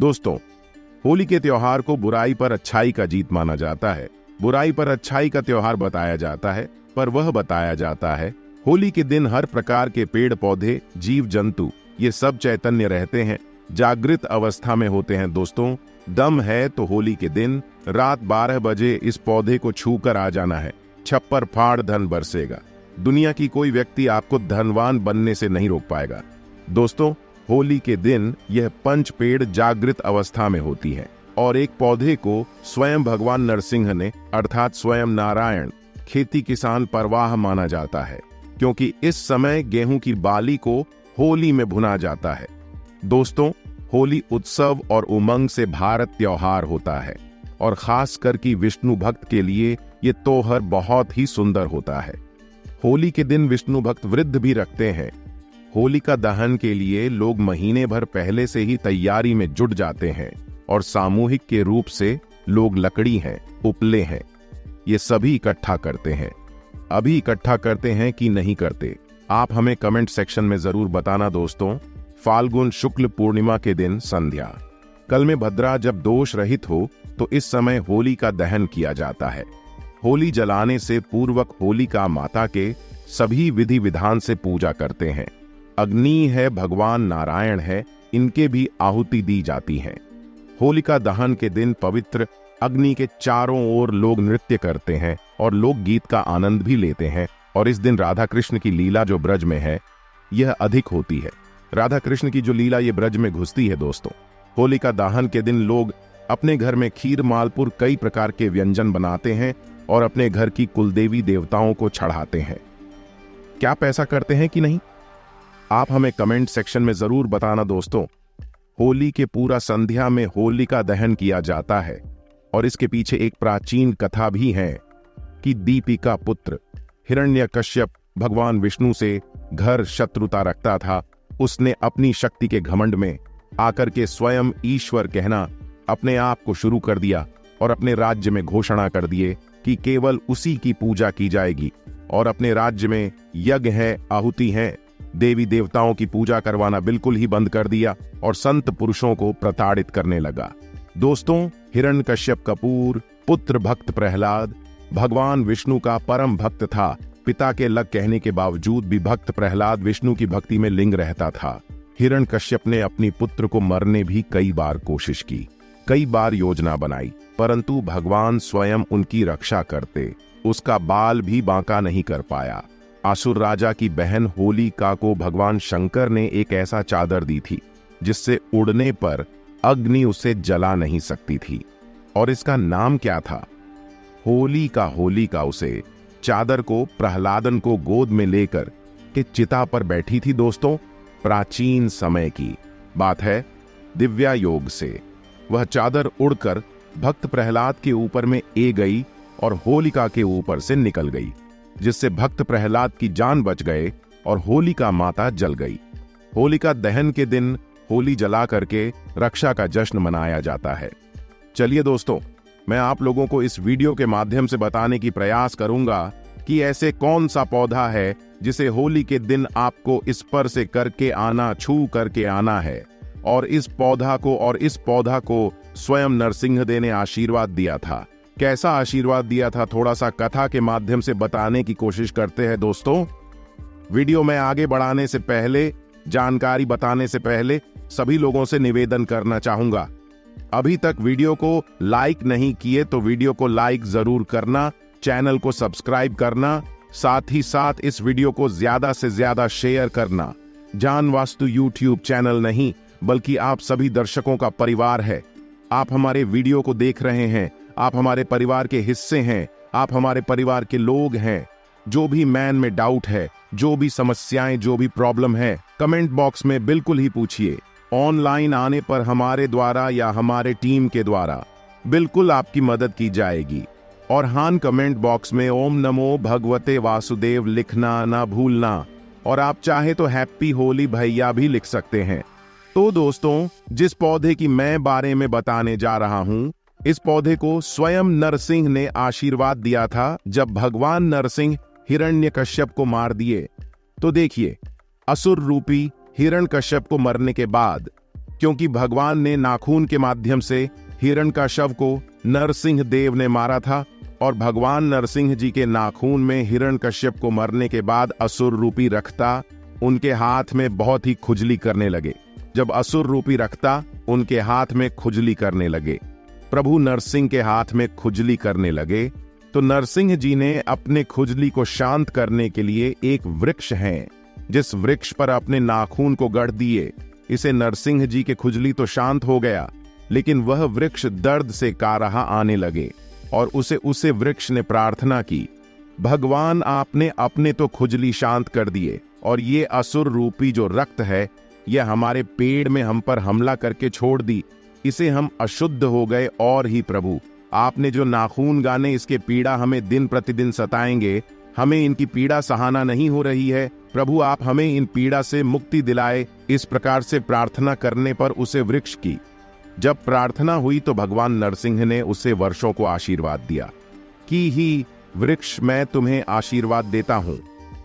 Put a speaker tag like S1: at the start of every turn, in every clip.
S1: दोस्तों, होली के त्योहार को बुराई पर अच्छाई का जीत माना जाता है। बुराई पर अच्छाई का त्योहार बताया जाता है, पर वह बताया जाता है होली के दिन हर प्रकार के पेड़ पौधे, जीव जंतु, ये सब चैतन्य रहते हैं, जागृत अवस्था में होते हैं। दोस्तों, दम है तो होली के दिन रात 12 बजे इस पौधे को छू कर आ जाना है। छप्पर फाड़ धन बरसेगा। दुनिया की कोई व्यक्ति आपको धनवान बनने से नहीं रोक पाएगा। दोस्तों, होली के दिन यह पंच पेड़ जागृत अवस्था में होती है और एक पौधे को स्वयं भगवान नरसिंह ने अर्थात स्वयं नारायण खेती किसान परवाह माना जाता है, क्योंकि इस समय गेहूं की बाली को होली में भुना जाता है। दोस्तों, होली उत्सव और उमंग से भारत त्योहार होता है और खासकर कि विष्णु भक्त के लिए ये त्योहार बहुत ही सुंदर होता है। होली के दिन विष्णु भक्त वृद्ध भी रखते हैं। होलिका दहन के लिए लोग महीने भर पहले से ही तैयारी में जुट जाते हैं और सामूहिक के रूप से लोग लकड़ी हैं, उपले हैं, ये सभी इकट्ठा करते हैं। अभी इकट्ठा करते हैं कि नहीं करते, आप हमें कमेंट सेक्शन में जरूर बताना। दोस्तों, फाल्गुन शुक्ल पूर्णिमा के दिन संध्या कल में भद्रा जब दोष रहित हो तो इस समय होली का दहन किया जाता है। होली जलाने से पूर्वक होलिका माता के सभी विधि विधान से पूजा करते हैं। अग्नि है, भगवान नारायण है, इनके भी आहुति दी जाती है। होलिका दहन के दिन पवित्र अग्नि के चारों ओर लोग नृत्य करते हैं और लोक गीत का आनंद भी लेते हैं। और इस दिन राधा कृष्ण की लीला जो ब्रज में है, यह अधिक होती है। राधा कृष्ण की जो लीला ये ब्रज में घुसती है। दोस्तों, होलिका दहन के दिन लोग अपने घर में खीर, मालपुर, कई प्रकार के व्यंजन बनाते हैं और अपने घर की कुलदेवी देवताओं को चढ़ाते हैं। क्या आप ऐसा करते हैं कि नहीं, आप हमें कमेंट सेक्शन में जरूर बताना। दोस्तों, होली के पूरा संध्या में होलिका दहन किया जाता है और इसके पीछे एक प्राचीन कथा भी है कि दीपिका पुत्र हिरण्यकश्यप भगवान विष्णु से घर शत्रुता रखता था। उसने अपनी शक्ति के घमंड में आकर के स्वयं ईश्वर कहना अपने आप को शुरू कर दिया और अपने राज्य में घोषणा कर दिए कि केवल उसी की पूजा की जाएगी और अपने राज्य में यज्ञ है, आहुति है, देवी देवताओं की पूजा करवाना बिल्कुल ही बंद कर दिया और संत पुरुषों को प्रताड़ित करने लगा। दोस्तों, हिरण्यकश्यप का पुत्र भक्त प्रहलाद भगवान विष्णु का परम भक्त था। पिता के लग कहने के बावजूद भी भक्त प्रहलाद विष्णु की भक्ति में लिंग रहता था। हिरण्यकश्यप ने अपनी पुत्र को मरने भी कई बार कोशिश की, कई बार योजना बनाई, परंतु भगवान स्वयं उनकी रक्षा करते उसका बाल भी बांका नहीं कर पाया। असुर राजा की बहन होलिका को भगवान शंकर ने एक ऐसा चादर दी थी जिससे उड़ने पर अग्नि उसे जला नहीं सकती थी और इसका नाम क्या था, होलिका। होलिका उसे चादर को प्रहलादन को गोद में लेकर के चिता पर बैठी थी। दोस्तों, प्राचीन समय की बात है। दिव्या योग से वह चादर उड़कर भक्त प्रहलाद के ऊपर में ए गई और होलिका के ऊपर से निकल गई, जिससे भक्त प्रहलाद की जान बच गए और होलिका माता जल गई। होलिका दहन के दिन होली जला करके रक्षा का जश्न मनाया जाता है। चलिए दोस्तों, मैं आप लोगों को इस वीडियो के माध्यम से बताने की प्रयास करूंगा कि ऐसे कौन सा पौधा है जिसे होली के दिन आपको स्पर्श से करके आना, छू करके आना है और इस पौधा को स्वयं नरसिंह देव ने आशीर्वाद दिया था। कैसा आशीर्वाद दिया था, थोड़ा सा कथा के माध्यम से बताने की कोशिश करते हैं। दोस्तों, वीडियो में आगे बढ़ाने से पहले, जानकारी बताने से पहले सभी लोगों से निवेदन करना चाहूंगा, अभी तक वीडियो को लाइक नहीं किए तो वीडियो को लाइक जरूर करना, चैनल को सब्सक्राइब करना, साथ ही साथ इस वीडियो को ज्यादा से ज्यादा शेयर करना। जान वास्तु यूट्यूब चैनल नहीं बल्कि आप सभी दर्शकों का परिवार है। आप हमारे वीडियो को देख रहे हैं, आप हमारे परिवार के हिस्से हैं, आप हमारे परिवार के लोग हैं। जो भी मैन में डाउट है, जो भी समस्याएं, जो भी प्रॉब्लम है, कमेंट बॉक्स में बिल्कुल ही पूछिए। ऑनलाइन आने पर हमारे द्वारा या हमारे टीम के द्वारा बिल्कुल आपकी मदद की जाएगी। और हाँ, कमेंट बॉक्स में ओम नमो भगवते वासुदेव लिखना ना भूलना और आप चाहे तो हैप्पी होली भैया भी लिख सकते हैं। तो दोस्तों, जिस पौधे की मैं बारे में बताने जा रहा हूं, इस पौधे को स्वयं नरसिंह ने आशीर्वाद दिया था जब भगवान नरसिंह हिरण्यकश्यप को मार दिए। तो देखिए, असुर रूपी हिरण्यकश्यप को मरने के बाद क्योंकि भगवान ने नाखून के माध्यम से हिरण्यकश्यप को नरसिंह देव ने मारा था और भगवान नरसिंह जी के नाखून में हिरण्यकश्यप को मरने के बाद असुर रूपी रखता उनके हाथ में बहुत ही खुजली करने लगे। जब असुर रूपी रखता उनके हाथ में खुजली करने लगे, प्रभु नरसिंह के हाथ में खुजली करने लगे, तो नरसिंह जी ने अपने खुजली को शांत करने के लिए एक वृक्ष है जिस वृक्ष पर अपने नाखून को गढ़ दिए। इसे नरसिंह जी के खुजली तो शांत हो गया, लेकिन वह वृक्ष दर्द से काराहा आने लगे और उसे वृक्ष ने प्रार्थना की, भगवान आपने अपने तो खुजली शांत कर दिए और ये असुर रूपी जो रक्त है यह हमारे पेड़ में हम पर हमला करके छोड़ दी, इसे हम अशुद्ध हो गए। और ही प्रभु आपने जो नाखून गाने इसके पीड़ा हमें दिन प्रतिदिन सताएंगे, हमें इनकी पीड़ा सहाना नहीं हो रही है, प्रभु आप हमें इन पीड़ा से मुक्ति दिलाए। इस प्रकार से प्रार्थना करने पर उसे वृक्ष की जब प्रार्थना हुई तो भगवान नरसिंह ने उसे वर्षों को आशीर्वाद दिया कि ही वृक्ष मैं तुम्हें आशीर्वाद देता हूं,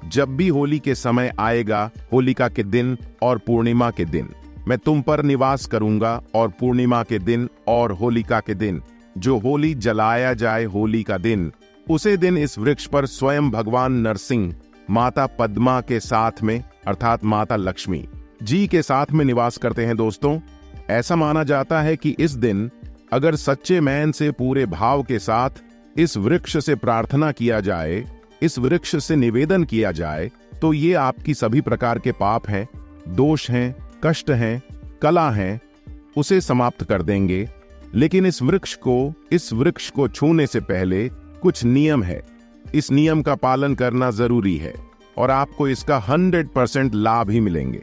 S1: जब भी होली के समय आएगा, होलिका के दिन और पूर्णिमा के दिन मैं तुम पर निवास करूंगा, और पूर्णिमा के दिन और होलिका के दिन जो होली जलाया जाए होली का दिन, उसे दिन इस वृक्ष पर स्वयं भगवान नरसिंह माता पद्मा के साथ में अर्थात माता लक्ष्मी जी के साथ में निवास करते हैं। दोस्तों, ऐसा माना जाता है कि इस दिन अगर सच्चे मन से पूरे भाव के साथ इस वृक्ष से प्रार्थना किया जाए, इस वृक्ष से निवेदन किया जाए, तो ये आपकी सभी प्रकार के पाप हैं, दोष हैं, कष्ट हैं, कला हैं, उसे समाप्त कर देंगे। लेकिन इस वृक्ष को छूने से पहले कुछ नियम है। इस नियम का पालन करना जरूरी है और आपको इसका 100% लाभ ही मिलेंगे।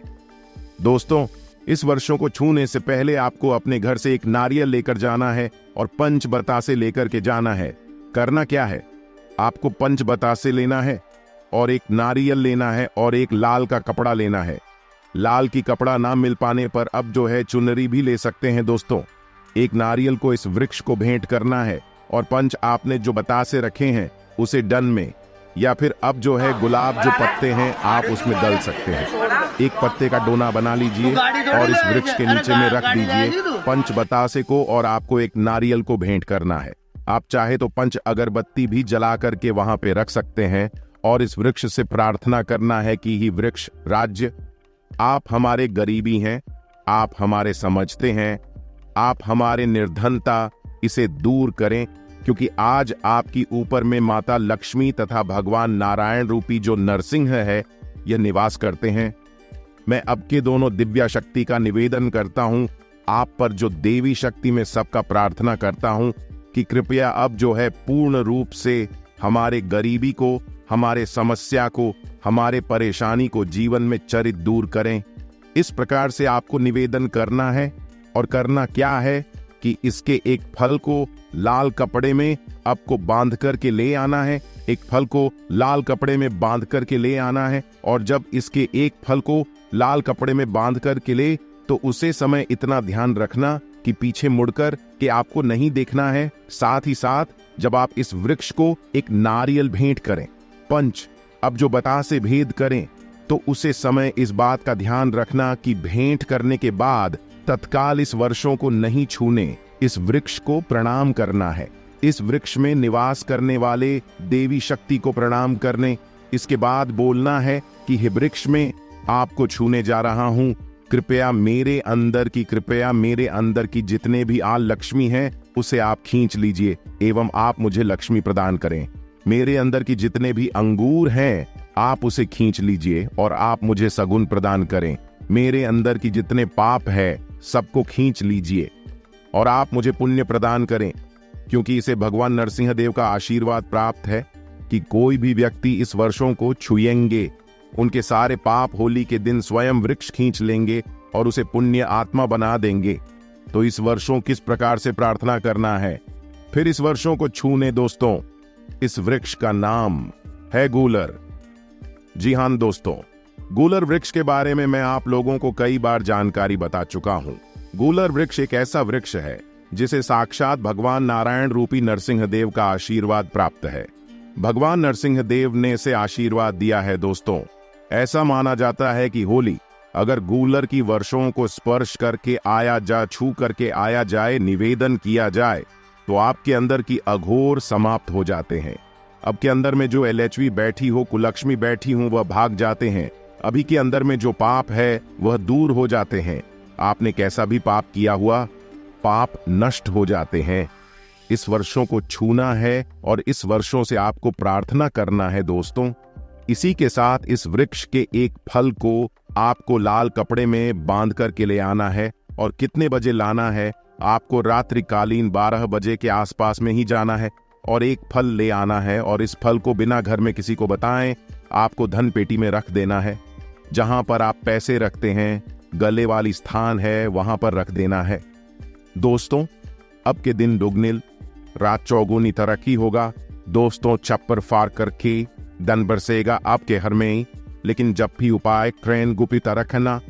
S1: दोस्तों, इस वर्षों को छूने से पहले आपको अपने घर से एक नारियल लेकर जाना है और पंच बतासे लेकर के जाना है। करना क्या है, आपको पंच बतासे लेना है और एक नारियल लेना है और एक लाल का कपड़ा लेना है। लाल की कपड़ा ना मिल पाने पर अब जो है चुनरी भी ले सकते हैं। दोस्तों, एक नारियल को इस वृक्ष को भेंट करना है और पंच आपने जो बतासे रखे हैं उसे डन में, या फिर अब जो है गुलाब जो पत्ते हैं आप उसमें डल सकते हैं। एक पत्ते का डोना बना लीजिए और इस वृक्ष के नीचे में रख दीजिए पंच बतासे को, और आपको एक नारियल को भेंट करना है। आप चाहे तो पंच अगरबत्ती भी जला करके वहां पे रख सकते हैं और इस वृक्ष से प्रार्थना करना है कि ही वृक्ष राज्य, आप हमारे गरीबी हैं, आप हमारे समझते हैं, आप हमारे निर्धनता, इसे दूर करें, क्योंकि आज आपकी ऊपर में माता लक्ष्मी तथा भगवान नारायण रूपी जो नरसिंह है यह निवास करते हैं। मैं अब के दोनों दिव्या शक्ति का निवेदन करता हूं, आप पर जो देवी शक्ति में सबका प्रार्थना करता हूं कि कृपया अब जो है पूर्ण रूप से हमारे गरीबी को, हमारे समस्या को, हमारे परेशानी को जीवन में चरित दूर करें। इस प्रकार से आपको निवेदन करना है और करना क्या है कि इसके एक फल को लाल कपड़े में आपको बांध करके ले आना है। एक फल को लाल कपड़े में बांध करके ले आना है और जब इसके एक फल को लाल कपड़े में बांध करके ले तो उसे समय इतना ध्यान रखना कि पीछे मुड़कर के आपको नहीं देखना है। साथ ही साथ जब आप इस वृक्ष को एक नारियल भेंट करें, पंच अब जो बतासे भेद करें, तो उसे समय इस बात का ध्यान रखना कि भेंट करने के बाद तत्काल इस वर्षों को नहीं छूने, इस वृक्ष को प्रणाम करना है। इस वृक्ष में निवास करने वाले देवी शक्ति को प्रणाम करने, इसके बाद बोलना है कि हे वृक्ष में आपको छूने जा रहा हूं, कृपया मेरे अंदर की जितने भी आल लक्ष्मी हैं उसे आप खींच लीजिए एवं आप मुझे लक्ष्मी प्रदान करें। मेरे अंदर की जितने भी अंगूर हैं आप उसे खींच लीजिए और आप मुझे सगुन प्रदान करें। मेरे अंदर की जितने पाप है सबको खींच लीजिए और आप मुझे पुण्य प्रदान करें, क्योंकि इसे भगवान नरसिंह देव का आशीर्वाद प्राप्त है कि कोई भी व्यक्ति इस वर्षों को छुएंगे, उनके सारे पाप होली के दिन स्वयं वृक्ष खींच लेंगे और उसे पुण्य आत्मा बना देंगे। तो इस वर्षों किस प्रकार से प्रार्थना करना है, फिर इस वर्षों को छूने। दोस्तों, इस वृक्ष का नाम है गूलर। जी हां दोस्तों, गूलर वृक्ष के बारे में मैं आप लोगों को कई बार जानकारी बता चुका हूं। गूलर वृक्ष एक ऐसा वृक्ष है जिसे साक्षात भगवान नारायण रूपी नरसिंह देव का आशीर्वाद प्राप्त है। भगवान नरसिंह देव ने इसे आशीर्वाद दिया है। दोस्तों, ऐसा माना जाता है कि होली अगर गूलर की वर्षों को स्पर्श करके छू करके आया जाए, निवेदन किया जाए, तो आपके अंदर की अघोर समाप्त हो जाते हैं। अब के अंदर में जो LHV बैठी हो, कुलक्ष्मी बैठी हूं, वह भाग जाते हैं। अभी के अंदर में जो पाप है वह दूर हो जाते हैं। आपने कैसा भी पाप किया हुआ, पाप नष्ट हो जाते हैं। इस वर्षों को छूना है और इस वर्षों से आपको प्रार्थना करना है दोस्तों। इसी के साथ इस वृक्ष के एक फल को आपको लाल कपड़े में बांध करके ले आना है। और कितने बजे लाना है? आपको रात्रिकालीन 12 बजे के आसपास में ही जाना है और एक फल ले आना है। और इस फल को बिना घर में किसी को बताएं आपको धन पेटी में रख देना है। जहां पर आप पैसे रखते हैं, गले वाली स्थान है, वहां पर रख देना है। दोस्तों, अब के दिन दुगनिल, रात चौगुनी तरक्की होगा। दोस्तों, चप्पर फाड़ करके धन बरसेगा आपके घर में ही। लेकिन जब भी उपाय ट्रेन गुप्त रखना,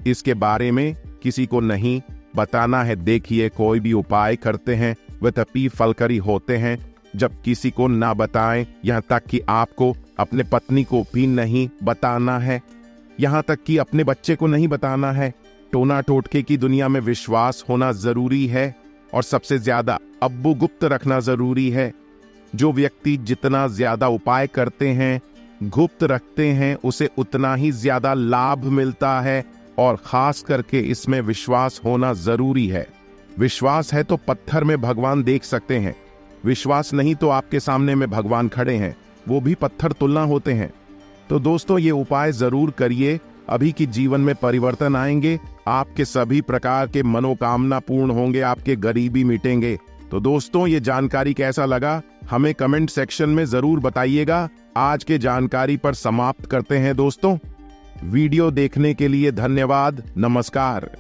S1: इसके बारे में किसी को नहीं बताना है। देखिए, कोई भी उपाय करते हैं वह तभी फलकारी होते हैं जब किसी को ना बताएं। यहाँ तक कि आपको अपने पत्नी को भी नहीं बताना है, यहाँ तक कि अपने बच्चे को नहीं बताना है। टोना टोटके की दुनिया में विश्वास होना जरूरी है और सबसे ज्यादा अब्बू गुप्त रखना जरूरी है। जो व्यक्ति जितना ज्यादा उपाय करते हैं, गुप्त रखते हैं, उसे उतना ही ज्यादा लाभ मिलता है। और खास करके इसमें विश्वास होना जरूरी है। विश्वास है तो पत्थर में भगवान देख सकते हैं, विश्वास नहीं तो आपके सामने में भगवान खड़े हैं, वो भी पत्थर तुलना होते हैं। तो दोस्तों, ये उपाय जरूर करिए, अभी की जीवन में परिवर्तन आएंगे। आपके सभी प्रकार के मनोकामना पूर्ण होंगे, आपके गरीबी मिटेंगे। तो दोस्तों, ये जानकारी कैसा लगा हमें कमेंट सेक्शन में जरूर बताइएगा। आज के जानकारी पर समाप्त करते हैं दोस्तों। वीडियो देखने के लिए धन्यवाद। नमस्कार।